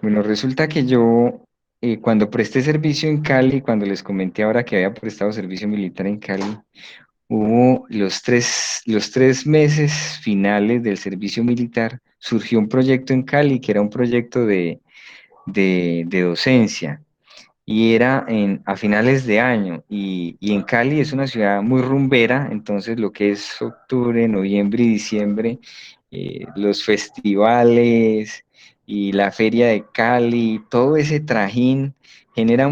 Bueno, resulta que yo, cuando presté servicio en Cali, cuando les comenté ahora que había prestado servicio militar en Cali, hubo los tres meses finales del servicio militar, surgió un proyecto en Cali que era un proyecto de docencia y era a finales de año y en Cali es una ciudad muy rumbera, entonces lo que es octubre, noviembre y diciembre, los festivales y la feria de Cali, todo ese trajín genera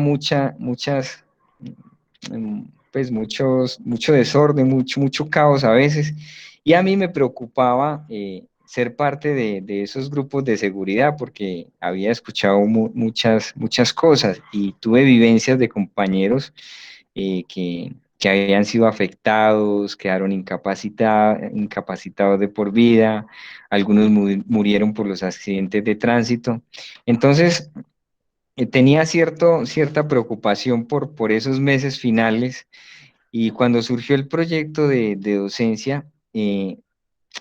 pues mucho desorden, mucho caos a veces. Y a mí me preocupaba ser parte de esos grupos de seguridad porque había escuchado muchas cosas y tuve vivencias de compañeros que habían sido afectados, quedaron incapacitados de por vida, algunos murieron por los accidentes de tránsito. Entonces, tenía cierta preocupación por esos meses finales y cuando surgió el proyecto de docencia,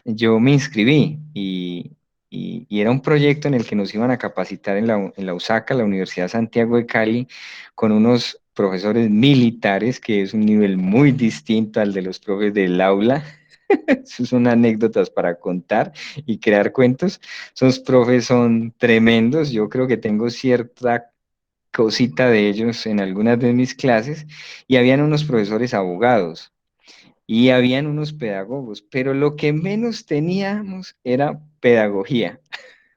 yo me inscribí y era un proyecto en el que nos iban a capacitar en la USACA, la Universidad Santiago de Cali, con unos profesores militares, que es un nivel muy distinto al de los profes del aula. Esas son anécdotas para contar y crear cuentos. Esos profes son tremendos. Yo creo que tengo cierta cosita de ellos en algunas de mis clases y habían unos profesores abogados y habían unos pedagogos, pero lo que menos teníamos era pedagogía,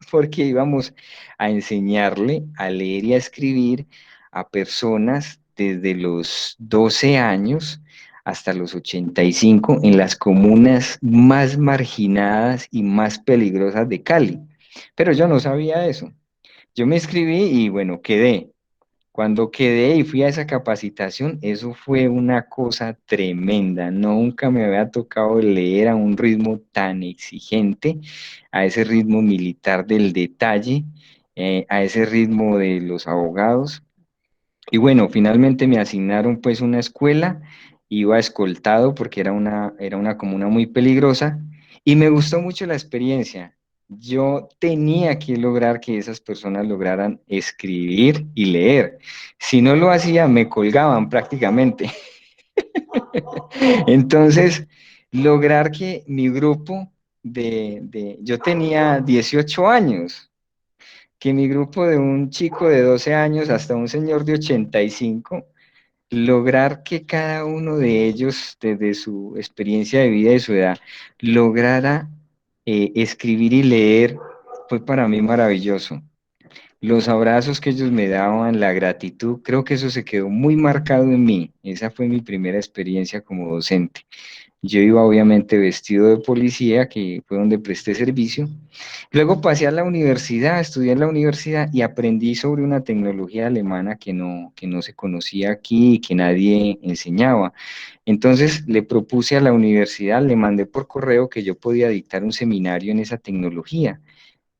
porque íbamos a enseñarle a leer y a escribir a personas desde los 12 años hasta los 85 en las comunas más marginadas y más peligrosas de Cali. Pero yo no sabía eso. Yo me inscribí y bueno, quedé. Cuando quedé y fui a esa capacitación, eso fue una cosa tremenda. Nunca me había tocado leer a un ritmo tan exigente, a ese ritmo militar del detalle, a ese ritmo de los abogados. Y bueno, finalmente me asignaron pues una escuela, iba escoltado porque era una comuna muy peligrosa y me gustó mucho la experiencia. Yo tenía que lograr que esas personas lograran escribir y leer. Si no lo hacía, me colgaban prácticamente. Entonces, lograr que mi grupo yo tenía 18 años, que mi grupo de un chico de 12 años hasta un señor de 85 lograr que cada uno de ellos, desde su experiencia de vida y su edad, lograra escribir y leer, fue para mí maravilloso. Los abrazos que ellos me daban, la gratitud, creo que eso se quedó muy marcado en mí. Esa fue mi primera experiencia como docente. Yo iba obviamente vestido de policía, que fue donde presté servicio. Luego pasé a la universidad, estudié en la universidad y aprendí sobre una tecnología alemana que no se conocía aquí y que nadie enseñaba. Entonces le propuse a la universidad, le mandé por correo que yo podía dictar un seminario en esa tecnología.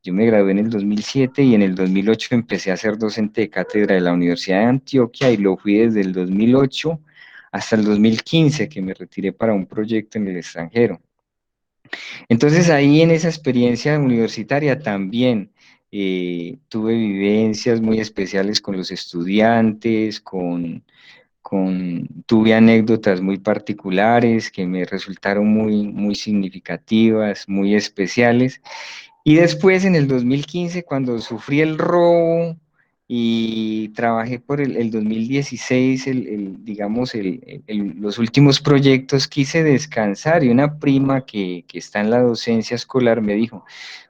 Yo me gradué en el 2007 y en el 2008 empecé a ser docente de cátedra de la Universidad de Antioquia y lo fui desde el 2008 hasta el 2015 que me retiré para un proyecto en el extranjero. Entonces ahí en esa experiencia universitaria también tuve vivencias muy especiales con los estudiantes, tuve anécdotas muy particulares que me resultaron muy significativas, muy especiales. Y después, en el 2015, cuando sufrí el robo y trabajé por el 2016, digamos, los últimos proyectos, quise descansar y una prima que está en la docencia escolar me dijo,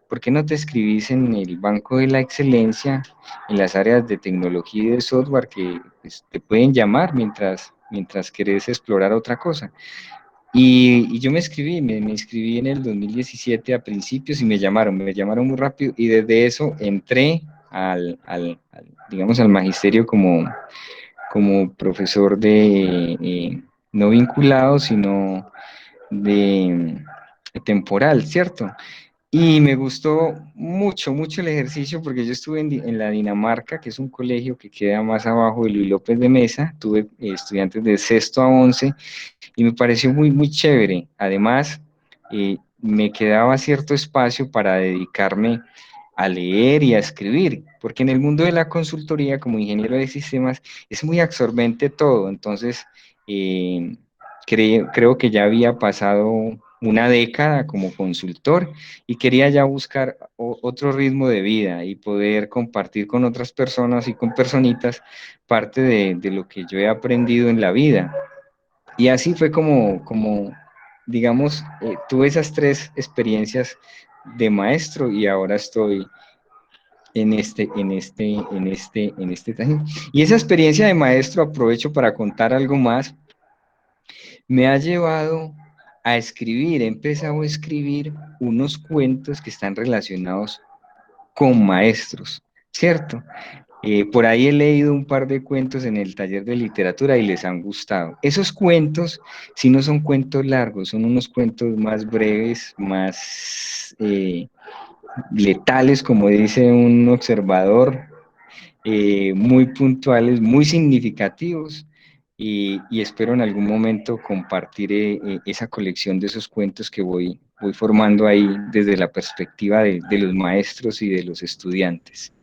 ¿por qué no te escribís en el Banco de la Excelencia en las áreas de tecnología y de software que pues, te pueden llamar mientras querés explorar otra cosa? Y yo me inscribí en el 2017 a principios y me llamaron muy rápido y desde eso entré digamos, al magisterio como profesor no vinculado, sino de temporal, ¿cierto? Y me gustó mucho el ejercicio porque yo estuve en la Dinamarca, que es un colegio que queda más abajo de Luis López de Mesa, tuve estudiantes de sexto a 11 y me pareció muy chévere. Además, me quedaba cierto espacio para dedicarme a leer y a escribir, porque en el mundo de la consultoría como ingeniero de sistemas es muy absorbente todo, entonces eh, creo que ya había pasado una década como consultor y quería ya buscar otro ritmo de vida y poder compartir con otras personas y con personitas parte de lo que yo he aprendido en la vida. Y así fue como digamos, tuve esas tres experiencias de maestro y ahora estoy en este taller. Y esa experiencia de maestro, aprovecho para contar algo más, me ha llevado a escribir, he empezado a escribir unos cuentos que están relacionados con maestros, ¿cierto? Por ahí he leído un par de cuentos en el taller de literatura y les han gustado. Esos cuentos, si no son cuentos largos, son unos cuentos más breves, más letales, como dice un observador, muy puntuales, muy significativos. Y espero en algún momento compartir esa colección de esos cuentos que voy formando ahí desde la perspectiva de los maestros y de los estudiantes.